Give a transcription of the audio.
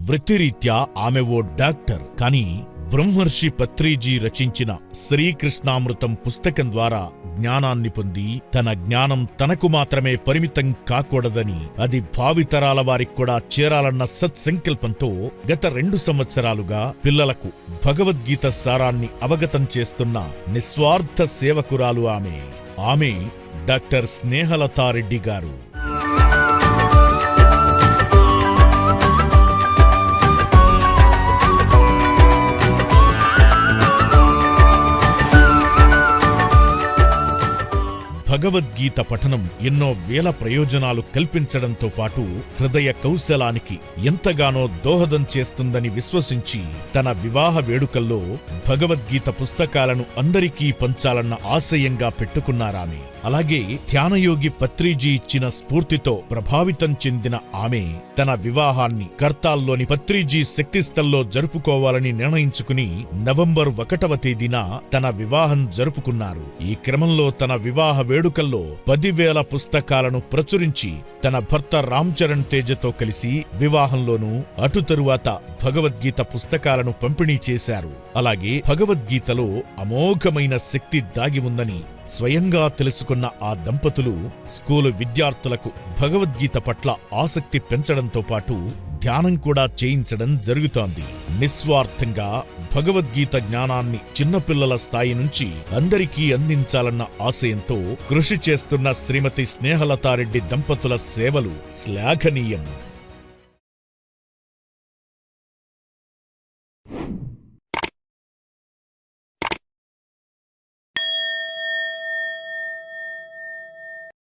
వృత్తిరీత్యా ఆమె ఓ డాక్టర్. కానీ బ్రహ్మర్షి పత్రిజీ రచించిన శ్రీకృష్ణామృతం పుస్తకం ద్వారా జ్ఞానాన్ని పొంది తన జ్ఞానం తనకు మాత్రమే పరిమితం కాకూడదని, అది భావితరాల వారికి కూడా చేరాలన్న సత్సంకల్పంతో గత 2 సంవత్సరాలుగా పిల్లలకు భగవద్గీత సారాన్ని అవగతం చేస్తున్న నిస్వార్థ సేవకురాలు ఆమె డాక్టర్ స్నేహలతారెడ్డి గారు. భగవద్గీత పఠనం ఎన్నో వేల ప్రయోజనాలు కల్పించడంతో పాటు హృదయ కౌశలానికి ఎంతగానో దోహదం చేస్తుందని విశ్వసించి తన వివాహ వేడుకల్లో భగవద్గీత పుస్తకాలను అందరికీ పంచాలన్న ఆశయంగా పెట్టుకున్నారామె. అలాగే ధ్యానయోగి పత్రిజీ ఇచ్చిన స్ఫూర్తితో ప్రభావితం చెందిన ఆమె తన వివాహాన్ని కర్తాల్లోని పత్రిజీ శక్తిస్థల్లో జరుపుకోవాలని నిర్ణయించుకుని నవంబర్ 1వ తేదీన తన వివాహం జరుపుకున్నారు. ఈ క్రమంలో తన వివాహ వేడుకల్లో 10,000 పుస్తకాలను ప్రచురించి తన భర్త రామ్ చరణ్ తేజతో కలిసి వివాహంలోనూ అటు తరువాత భగవద్గీత పుస్తకాలను పంపిణీ చేశారు. అలాగే భగవద్గీతలో అమోఘమైన శక్తి దాగి ఉందని స్వయంగా తెలుసుకున్న ఆ దంపతులు స్కూలు విద్యార్థులకు భగవద్గీత పట్ల ఆసక్తి పెంచడంతో పాటు ధ్యానం కూడా చేయించడం జరుగుతోంది. నిస్వార్థంగా భగవద్గీత జ్ఞానాన్ని చిన్నపిల్లల స్థాయి నుంచి అందరికీ అందించాలన్న ఆశయంతో కృషి చేస్తున్న శ్రీమతి స్నేహలతారెడ్డి దంపతుల సేవలు శ్లాఘనీయం.